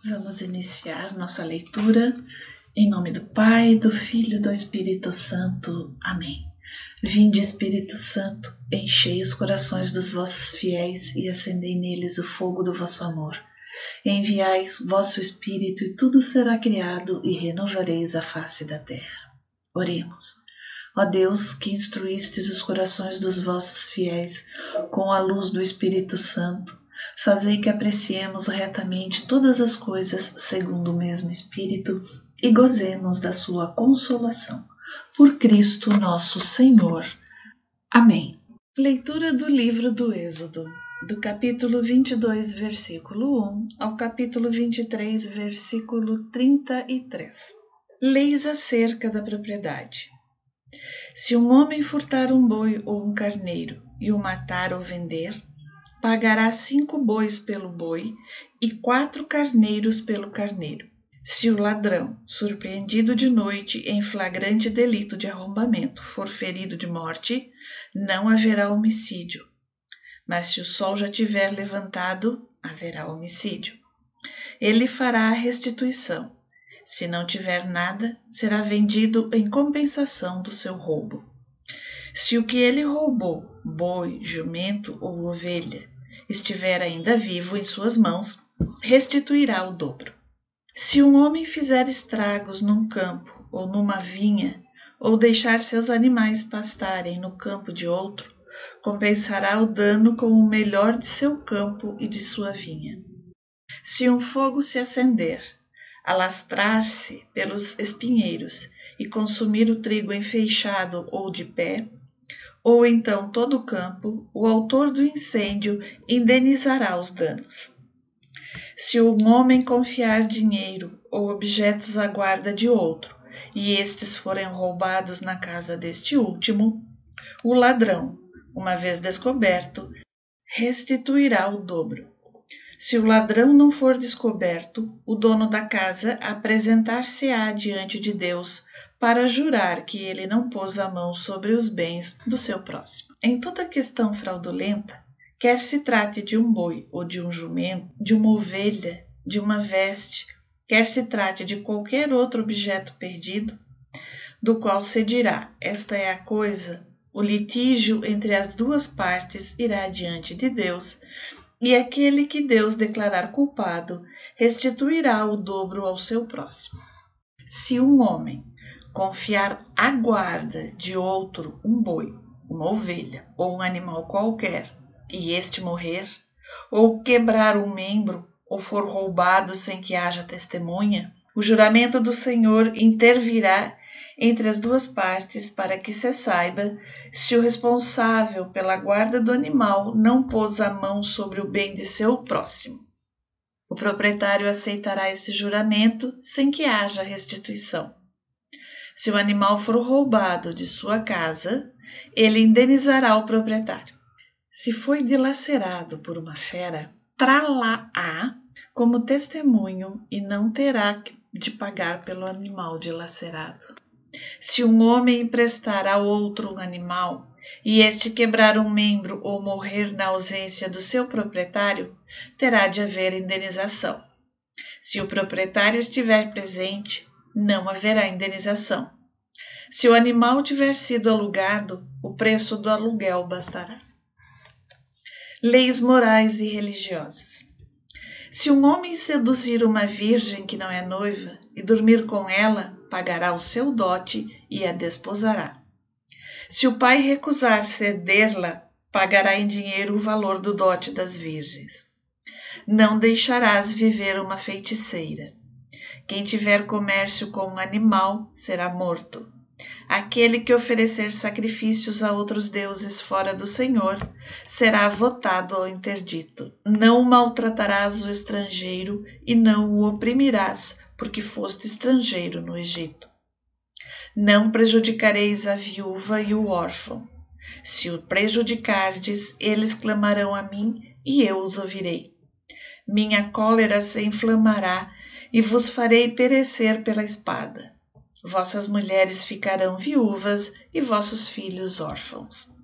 Vamos iniciar nossa leitura em nome do Pai, do Filho e do Espírito Santo. Amém. Vinde, Espírito Santo, enchei os corações dos vossos fiéis e acendei neles o fogo do vosso amor. Enviai vosso Espírito e tudo será criado e renovareis a face da terra. Oremos. Ó Deus, que instruístes os corações dos vossos fiéis com a luz do Espírito Santo, fazei que apreciemos retamente todas as coisas segundo o mesmo Espírito e gozemos da sua consolação. Por Cristo nosso Senhor. Amém. Leitura do livro do Êxodo, do capítulo 22, versículo 1 ao capítulo 23, versículo 33. Leis acerca da propriedade. Se um homem furtar um boi ou um carneiro e o matar ou vender, pagará 5 bois pelo boi e 4 carneiros pelo carneiro. Se o ladrão, surpreendido de noite em flagrante delito de arrombamento, for ferido de morte, não haverá homicídio. Mas se o sol já tiver levantado, haverá homicídio. Ele fará a restituição. Se não tiver nada, será vendido em compensação do seu roubo. Se o que ele roubou, boi, jumento ou ovelha, estiver ainda vivo em suas mãos, restituirá o dobro. Se um homem fizer estragos num campo ou numa vinha, ou deixar seus animais pastarem no campo de outro, compensará o dano com o melhor de seu campo e de sua vinha. Se um fogo se acender, alastrar-se pelos espinheiros e consumir o trigo enfeixado ou de pé, ou então todo o campo, o autor do incêndio indenizará os danos. Se um homem confiar dinheiro ou objetos à guarda de outro, e estes forem roubados na casa deste último, o ladrão, uma vez descoberto, restituirá o dobro. Se o ladrão não for descoberto, o dono da casa apresentar-se-á diante de Deus para jurar que ele não pôs a mão sobre os bens do seu próximo. Em toda questão fraudulenta, quer se trate de um boi ou de um jumento, de uma ovelha, de uma veste, quer se trate de qualquer outro objeto perdido, do qual se dirá, esta é a coisa, o litígio entre as duas partes irá diante de Deus, e aquele que Deus declarar culpado restituirá o dobro ao seu próximo. Se um homem confiar à guarda de outro um boi, uma ovelha ou um animal qualquer, e este morrer, ou quebrar um membro, ou for roubado sem que haja testemunha, o juramento do Senhor intervirá entre as duas partes para que se saiba se o responsável pela guarda do animal não pôs a mão sobre o bem de seu próximo. O proprietário aceitará esse juramento sem que haja restituição. Se o animal for roubado de sua casa, ele indenizará o proprietário. Se foi dilacerado por uma fera, trá-la-á como testemunho e não terá de pagar pelo animal dilacerado. Se um homem emprestar a outro um animal e este quebrar um membro ou morrer na ausência do seu proprietário, terá de haver indenização. Se o proprietário estiver presente, não haverá indenização. Se o animal tiver sido alugado, o preço do aluguel bastará. Leis morais e religiosas. Se um homem seduzir uma virgem que não é noiva e dormir com ela, pagará o seu dote e a desposará. Se o pai recusar ceder-la, pagará em dinheiro o valor do dote das virgens. Não deixarás viver uma feiticeira. Quem tiver comércio com um animal será morto. Aquele que oferecer sacrifícios a outros deuses fora do Senhor será votado ao interdito. Não maltratarás o estrangeiro e não o oprimirás, porque foste estrangeiro no Egito. Não prejudicareis a viúva e o órfão. Se o prejudicardes, eles clamarão a mim e eu os ouvirei. Minha cólera se inflamará e vos farei perecer pela espada. Vossas mulheres ficarão viúvas e vossos filhos órfãos.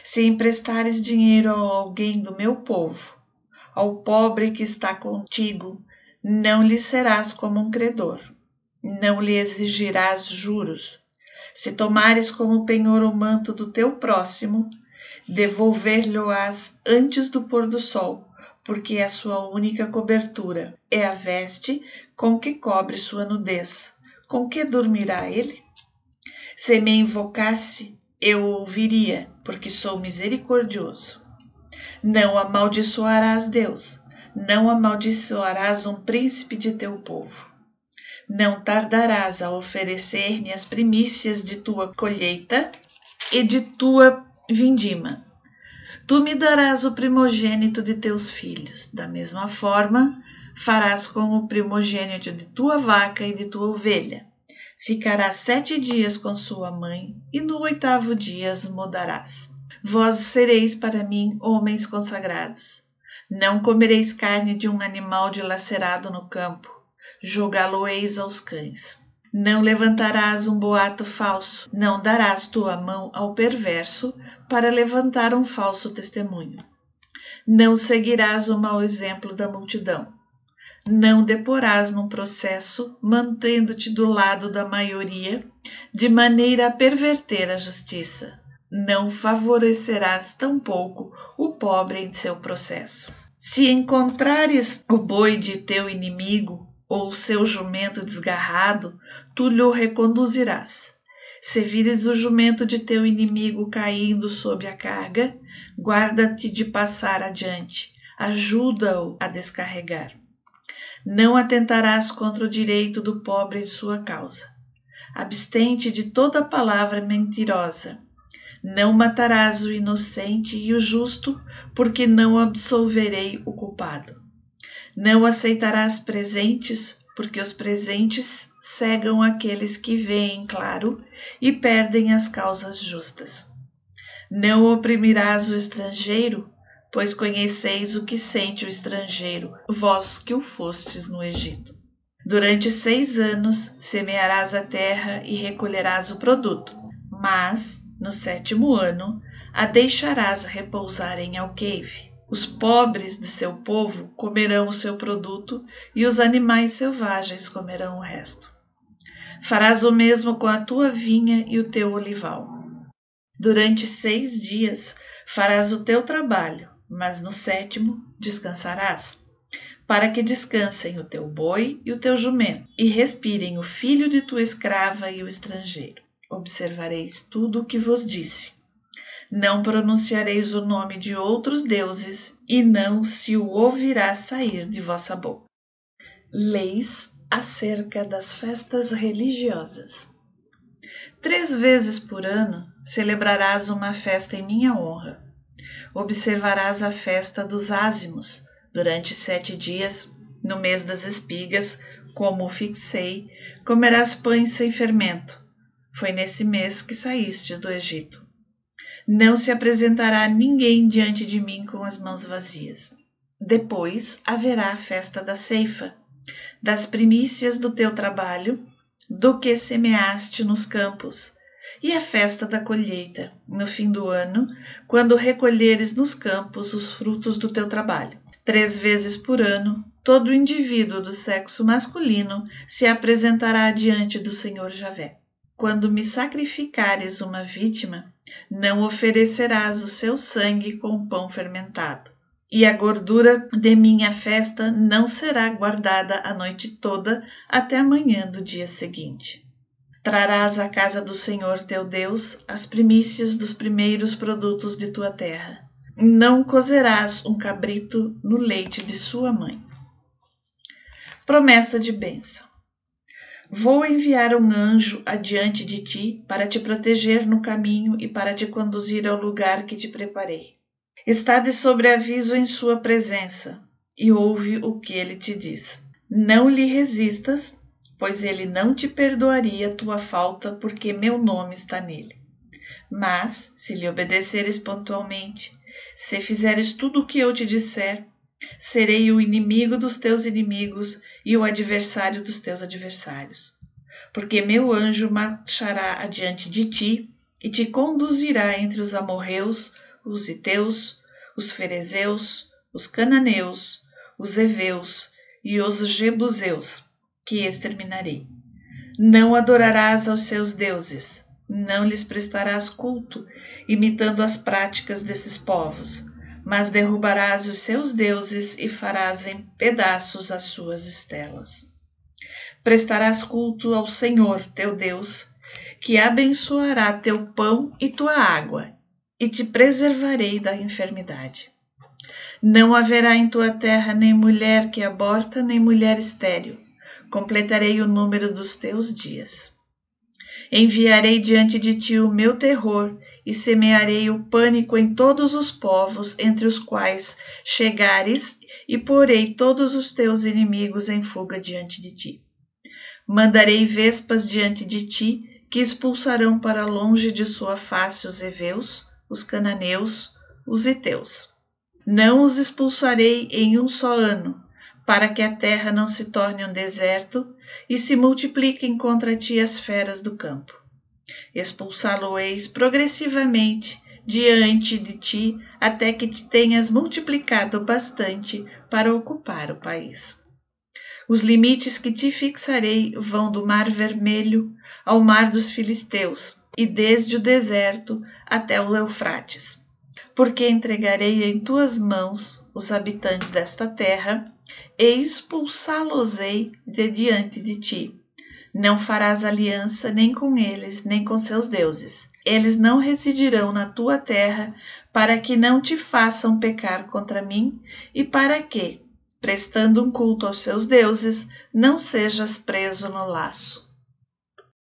Se emprestares dinheiro a alguém do meu povo, ao pobre que está contigo, Não lhe serás como um credor, não lhe exigirás juros. Se tomares como penhor o manto do teu próximo, devolver-lhe-ás antes do pôr do sol, porque é a sua única cobertura, é a veste com que cobre sua nudez. Com que dormirá ele? Se me invocasse, eu o ouviria, porque sou misericordioso. Não amaldiçoarás Deus, não amaldiçoarás um príncipe de teu povo. Não tardarás a oferecer-me as primícias de tua colheita e de tua vindima. Tu me darás o primogênito de teus filhos. Da mesma forma, farás com o primogênito de tua vaca e de tua ovelha. Ficarás 7 dias com sua mãe, e no 8º dia as mudarás. Vós sereis para mim homens consagrados. Não comereis carne de um animal dilacerado no campo, jogá-lo-eis aos cães. Não levantarás um boato falso, não darás tua mão ao perverso para levantar um falso testemunho. Não seguirás o mau exemplo da multidão. Não deporás num processo, mantendo-te do lado da maioria, de maneira a perverter a justiça. Não favorecerás tampouco o pobre em seu processo. Se encontrares o boi de teu inimigo, ou o seu jumento desgarrado, tu lhe reconduzirás. Se vires o jumento de teu inimigo caindo sob a carga, guarda-te de passar adiante, ajuda-o a descarregar. Não atentarás contra o direito do pobre em sua causa. Abstente de toda palavra mentirosa. Não matarás o inocente e o justo, porque não absolverei o culpado. Não aceitarás presentes, porque os presentes cegam aqueles que veem claro e perdem as causas justas. Não oprimirás o estrangeiro, pois conheceis o que sente o estrangeiro, vós que o fostes no Egito. Durante 6 anos semearás a terra e recolherás o produto, mas, no 7º ano, a deixarás repousar em alqueire. Os pobres de seu povo comerão o seu produto e os animais selvagens comerão o resto. Farás o mesmo com a tua vinha e o teu olival. Durante 6 dias farás o teu trabalho, mas no 7º descansarás, para que descansem o teu boi e o teu jumento, e respirem o filho de tua escrava e o estrangeiro. Observareis tudo o que vos disse. Não pronunciareis o nome de outros deuses, e não se o ouvirá sair de vossa boca. Leis acerca das festas religiosas. 3 vezes por ano celebrarás uma festa em minha honra. Observarás a festa dos ázimos durante 7 dias, no mês das espigas, como o fixei, comerás pães sem fermento. Foi nesse mês que saíste do Egito. Não se apresentará ninguém diante de mim com as mãos vazias. Depois haverá a festa da ceifa, das primícias do teu trabalho, do que semeaste nos campos, e a festa da colheita, no fim do ano, quando recolheres nos campos os frutos do teu trabalho. 3 vezes por ano, todo indivíduo do sexo masculino se apresentará diante do Senhor Javé. Quando me sacrificares uma vítima, não oferecerás o seu sangue com pão fermentado. E a gordura de minha festa não será guardada a noite toda até amanhã do dia seguinte. Trarás à casa do Senhor teu Deus as primícias dos primeiros produtos de tua terra. Não cozerás um cabrito no leite de sua mãe. Promessa de bênção. Vou enviar um anjo adiante de ti para te proteger no caminho e para te conduzir ao lugar que te preparei. Está de sobreaviso em sua presença e ouve o que ele te diz. Não lhe resistas, pois ele não te perdoaria tua falta, porque meu nome está nele. Mas, se lhe obedeceres pontualmente, se fizeres tudo o que eu te disser, serei o inimigo dos teus inimigos e o adversário dos teus adversários. Porque meu anjo marchará adiante de ti e te conduzirá entre os amorreus, os hiteus, os ferezeus, os cananeus, os heveus e os jebuseus, que exterminarei. Não adorarás aos seus deuses, não lhes prestarás culto, imitando as práticas desses povos, mas derrubarás os seus deuses e farás em pedaços as suas estelas. Prestarás culto ao Senhor, teu Deus, que abençoará teu pão e tua água, e te preservarei da enfermidade. Não haverá em tua terra nem mulher que aborta, nem mulher estéril. Completarei o número dos teus dias. Enviarei diante de ti o meu terror e semearei o pânico em todos os povos entre os quais chegares e porei todos os teus inimigos em fuga diante de ti. Mandarei vespas diante de ti que expulsarão para longe de sua face os heveus, os cananeus, os heteus. Não os expulsarei em um só ano, para que a terra não se torne um deserto e se multipliquem contra ti as feras do campo. Expulsá-lo-eis progressivamente diante de ti até que te tenhas multiplicado bastante para ocupar o país. Os limites que te fixarei vão do Mar Vermelho ao Mar dos Filisteus e desde o deserto até o Eufrates. Porque entregarei em tuas mãos os habitantes desta terra e expulsá-los-ei de diante de ti. Não farás aliança nem com eles, nem com seus deuses. Eles não residirão na tua terra, para que não te façam pecar contra mim e para que, prestando um culto aos seus deuses, não sejas preso no laço.